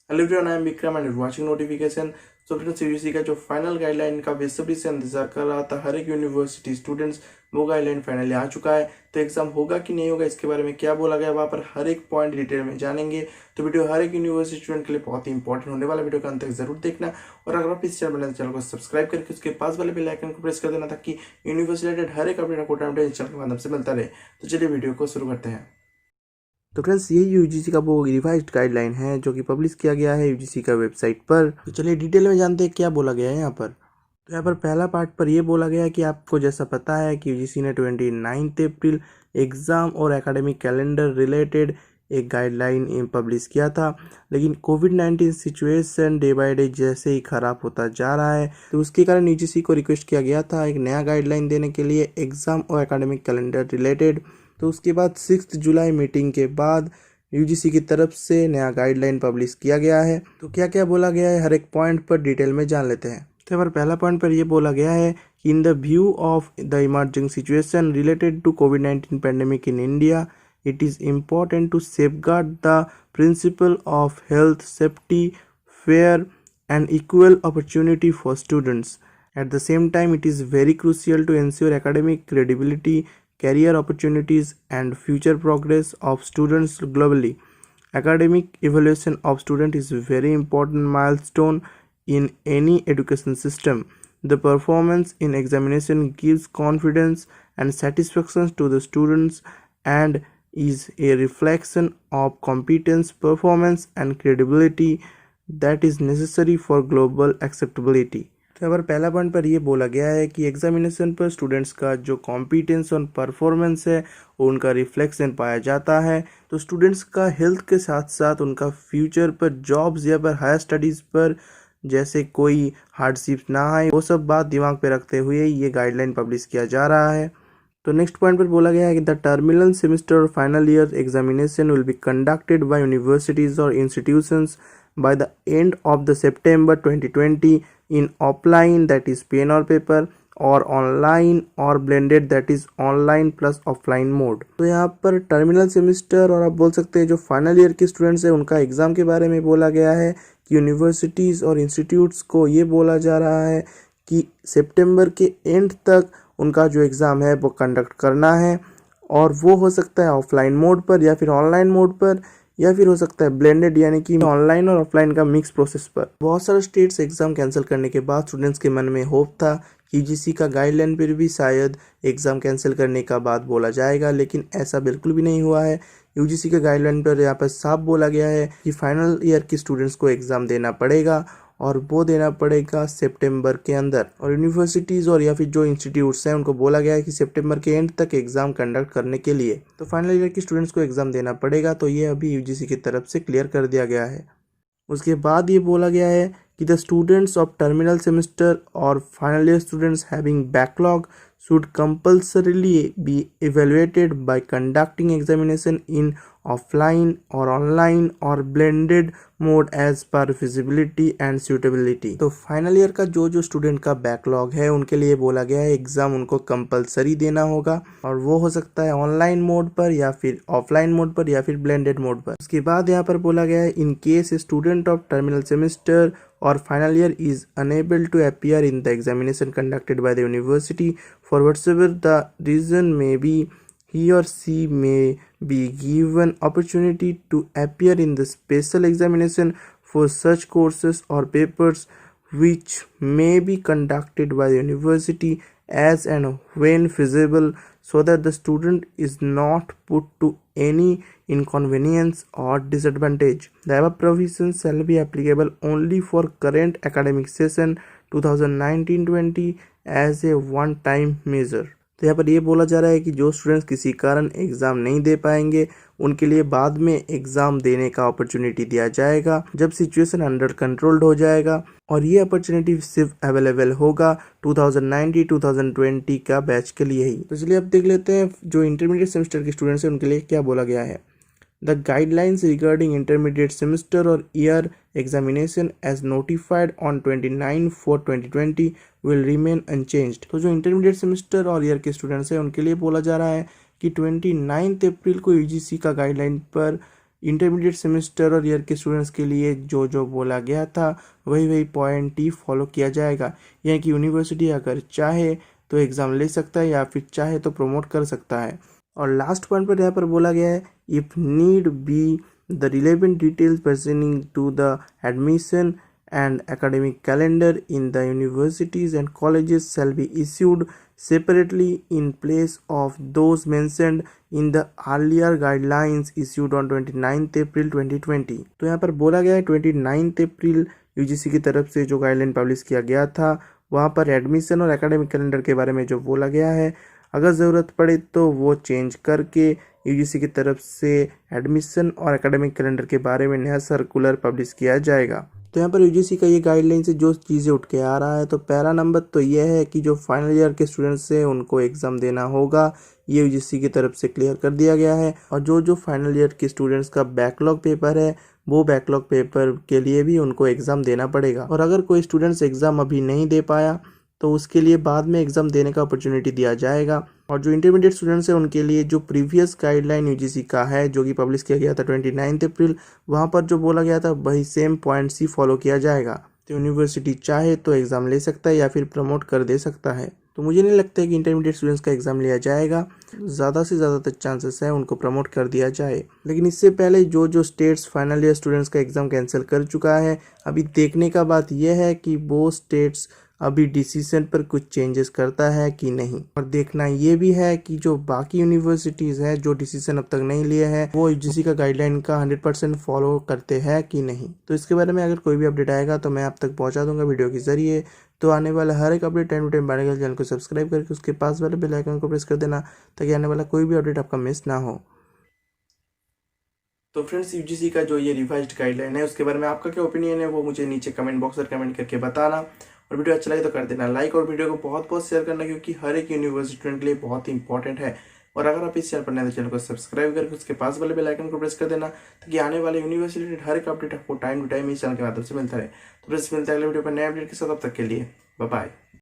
Hello everyone, I am Vikram and watching notification. तो friends, UGC का जो फाइनल गाइडलाइन का बेसब्री से इंतजार कर रहा था हर एक यूनिवर्सिटी स्टूडेंट्स, वो गाइडलाइन फाइनली आ चुका है। तो एग्जाम होगा कि नहीं होगा, इसके बारे में क्या बोला गया वहाँ पर हर एक पॉइंट डिटेल में जानेंगे। तो वीडियो हर एक यूनिवर्सिटी स्टूडेंट के लिए बहुत ही इंपॉर्टेंट होने वाला, वीडियो का अंत तक जरूर देखना। और अगर आप इस चैनल को सब्सक्राइब करके उसके पास वाले बेल आइकन को प्रेस कर देना, ताकि यूनिवर्सिटी रिलेटेड हर एक अपडेट आपको टाइम चैनल के माध्यम से मिलता रहे। तो चलिए वीडियो को शुरू करते हैं। तो फ्रेंड्स, ये यूजीसी का वो रिवाइज्ड गाइडलाइन है जो कि पब्लिश किया गया है यूजीसी का वेबसाइट पर। तो चलिए डिटेल में जानते हैं क्या बोला गया है यहाँ पर। तो यहाँ पर पहला पार्ट पर ये बोला गया है कि आपको जैसा पता है कि यूजीसी ने 29 अप्रैल एग्ज़ाम और एकेडमिक कैलेंडर रिलेटेड एक गाइडलाइन पब्लिश किया था, लेकिन कोविड-19 सिचुएशन डे बाय डे जैसे ही ख़राब होता जा रहा है, तो उसके कारण यूजीसी को रिक्वेस्ट किया गया था एक नया गाइडलाइन देने के लिए एग्ज़ाम और एकेडमिक कैलेंडर रिलेटेड। तो उसके बाद 6 जुलाई मीटिंग के बाद यूजीसी की तरफ से नया गाइडलाइन पब्लिश किया गया है। तो क्या क्या बोला गया है हर एक पॉइंट पर डिटेल में जान लेते हैं। तो यहाँ पर पहला पॉइंट पर यह बोला गया है कि in the view of the emerging situation related to कोविड-19 pandemic in India, it is important to safeguard the principle of health, safety, fair and equal opportunity for students. At the same time, it is very crucial to ensure academic credibility, career opportunities and future progress of students globally. Academic evaluation of student is a very important milestone in any education system. The performance in examination gives confidence and satisfaction to the students and is a reflection of competence, performance and credibility that is necessary for global acceptability. तो यहाँ पर पहला point पर यह बोला गया है कि एग्जामिनेशन पर स्टूडेंट्स का जो कॉम्पिटेंस और परफॉर्मेंस है वो उनका रिफ्लेक्शन पाया जाता है। तो स्टूडेंट्स का हेल्थ के साथ साथ उनका फ्यूचर पर, जॉब्स या पर हायर स्टडीज़ पर जैसे कोई हार्डशिप ना आए, वो सब बात दिमाग पे रखते हुए ये गाइडलाइन पब्लिश किया जा रहा है। तो नेक्स्ट पॉइंट पर बोला गया है कि द टर्मिनल सेमेस्टर और final year examination will be conducted by universities और institutions by the end of the September 2020 in offline that is pen और पेपर और ऑनलाइन और blended that is online plus offline mode. तो यहाँ पर terminal semester और आप बोल सकते हैं जो फाइनल ईयर के स्टूडेंट्स हैं उनका एग्जाम के बारे में बोला गया है कि यूनिवर्सिटीज़ और इंस्टीट्यूट्स को ये बोला जा रहा है कि सितंबर के एंड तक उनका जो एग्ज़ाम है वो कंडक्ट करना है, और वो हो सकता है ऑफलाइन मोड पर या फिर ऑनलाइन मोड पर, या फिर हो सकता है ब्लेंडेड यानी कि ऑनलाइन और ऑफलाइन का मिक्स प्रोसेस पर। बहुत सारे स्टेट्स एग्ज़ाम कैंसिल करने के बाद स्टूडेंट्स के मन में होप था कि यूजीसी का गाइडलाइन पर भी शायद एग्ज़ाम कैंसिल करने का बात बोला जाएगा, लेकिन ऐसा बिल्कुल भी नहीं हुआ है। यूजीसी के गाइडलाइन पर यहाँ पर साफ बोला गया है कि फाइनल ईयर के स्टूडेंट्स को एग्ज़ाम देना पड़ेगा, और वो देना पड़ेगा सितंबर के अंदर। और यूनिवर्सिटीज़ और या फिर जो इंस्टीट्यूट्स हैं उनको बोला गया है कि सितंबर के एंड तक एग्ज़ाम कंडक्ट करने के लिए तो फाइनल ईयर के स्टूडेंट्स को एग्ज़ाम देना पड़ेगा। तो ये अभी यूजीसी की तरफ से क्लियर कर दिया गया है। उसके बाद ये बोला गया है कि the students of terminal semester और final year students having backlog should compulsorily be evaluated by conducting examination in offline or online or blended mode as per feasibility and suitability। तो फाइनल ईयर का जो student का backlog है उनके लिए बोला गया है एग्जाम उनको कंपलसरी देना होगा, और वो हो सकता है ऑनलाइन मोड पर या फिर ऑफलाइन मोड पर या फिर ब्लेंडेड मोड पर। उसके बाद यहाँ पर बोला गया है in case student of terminal semester or final year is unable to appear in the examination conducted by the university for whatsoever the reason may be, he or she may be given opportunity to appear in the special examination for such courses or papers which may be conducted by the university as and when feasible, so that the student is not put to any inconvenience or disadvantage. The above provisions shall be applicable only for current academic session 2019-20 as a one-time measure। तो यहाँ पर ये बोला जा रहा है कि जो स्टूडेंट्स किसी कारण एग्ज़ाम नहीं दे पाएंगे उनके लिए बाद में एग्ज़ाम देने का अपॉर्चुनिटी दिया जाएगा जब सिचुएशन अंडर कंट्रोल्ड हो जाएगा, और ये अपॉर्चुनिटी सिर्फ अवेलेबल होगा 2019-2020 का बैच के लिए ही। तो चलिए अब देख लेते हैं जो इंटरमीडिएट सेमेस्टर के स्टूडेंट्स हैं उनके लिए क्या बोला गया है। The guidelines regarding intermediate semester or year examination as notified on 29/4/2020 will remain unchanged। तो जो इंटरमीडिएट सेमेस्टर और ईयर के स्टूडेंट्स हैं उनके लिए बोला जा रहा है कि 29 अप्रैल को यूजीसी का गाइडलाइन पर इंटरमीडिएट सेमेस्टर और ईयर के स्टूडेंट्स के लिए जो जो बोला गया था वही पॉइंट ही फॉलो किया जाएगा। यानी कि यूनिवर्सिटी अगर चाहे तो एग्ज़ाम ले सकता है या फिर चाहे तो प्रमोट कर सकता है। और लास्ट पॉइंट पर यहाँ पर बोला गया है, if need be the relevant details pertaining to the admission and academic calendar in the universities and colleges shall be issued separately in place of those mentioned in the earlier guidelines issued on 29th April 2020। तो यहाँ पर बोला गया है 29 अप्रैल UGC की तरफ से जो गाइडलाइन पब्लिश किया गया था वहाँ पर एडमिशन और एकेडमिक कैलेंडर के बारे में जो बोला गया है, अगर ज़रूरत पड़े तो वो चेंज करके यूजीसी की तरफ से एडमिशन और एकेडमिक कैलेंडर के बारे में नया सर्कुलर पब्लिश किया जाएगा। तो यहाँ पर यूजीसी का ये गाइडलाइन से जो चीज़ें उठ के आ रहा है, तो पहला नंबर तो ये है कि जो फाइनल ईयर के स्टूडेंट्स हैं उनको एग्ज़ाम देना होगा, ये यूजीसी की तरफ से क्लियर कर दिया गया है। और जो फाइनल ईयर के स्टूडेंट्स का बैकलॉग पेपर है वो बैकलॉग पेपर के लिए भी उनको एग्ज़ाम देना पड़ेगा। और अगर कोई स्टूडेंट्स एग्ज़ाम अभी नहीं दे पाया तो उसके लिए बाद में एग्ज़ाम देने का अपॉर्चुनिटी दिया जाएगा। और जो इंटरमीडिएट स्टूडेंट्स हैं उनके लिए जो प्रीवियस गाइडलाइन यूजीसी का है जो कि पब्लिश किया गया था 29 अप्रैल, वहाँ पर जो बोला गया था वही सेम पॉइंट्स ही फॉलो किया जाएगा। तो यूनिवर्सिटी चाहे तो एग्ज़ाम ले सकता है या फिर प्रमोट कर दे सकता है। तो मुझे नहीं लगता है कि इंटरमीडिएट स्टूडेंट्स का एग्ज़ाम लिया जाएगा, ज़्यादा से ज़्यादातर चांसेस है उनको प्रमोट कर दिया जाए। लेकिन इससे पहले जो स्टेट्स फाइनल ईयर स्टूडेंट्स का एग्ज़ाम कैंसिल कर चुका है, अभी देखने का बात यह है कि वो स्टेट्स अभी डिसीजन पर कुछ चेंजेस करता है कि नहीं। और देखना ये भी है कि जो बाकी यूनिवर्सिटीज़ हैं जो डिसीजन अब तक नहीं लिए हैं वो यूजीसी का गाइडलाइन का 100% फॉलो करते हैं कि नहीं। तो इसके बारे में अगर कोई भी अपडेट आएगा तो मैं आप तक पहुंचा दूंगा वीडियो के जरिए। तो आने वाला हर एक अपडेट टाइम टू टाइम बढ़ेगा। चैनल को सब्सक्राइब करके उसके पास वाले बेल आइकन को प्रेस कर देना ताकि आने वाला कोई भी अपडेट आपका मिस ना हो। तो फ्रेंड्स, यूजीसी का जो ये रिवाइज्ड गाइडलाइन है उसके बारे में आपका क्या ओपिनियन है वो मुझे नीचे कमेंट बॉक्स में कमेंट करके बताना। और वीडियो अच्छा लगे तो कर देना लाइक और वीडियो को बहुत बहुत शेयर करना, क्योंकि हर एक यूनिवर्सिटी स्टूडेंट के लिए बहुत ही इंपॉर्टेंट है। और अगर आप इस चैनल पर नए तो चैनल को सब्सक्राइब करके उसके पास वाले बेल आइकन को प्रेस कर देना ताकि आने वाले यूनिवर्सिटी हर एक अपडेट आपको टाइम टू टाइम इस चैनल के माध्यम से मिलता रहे। तो प्रेस मिलता है अगले वीडियो पर नए अपडेट के साथ। अब तक के लिए बाय बाय।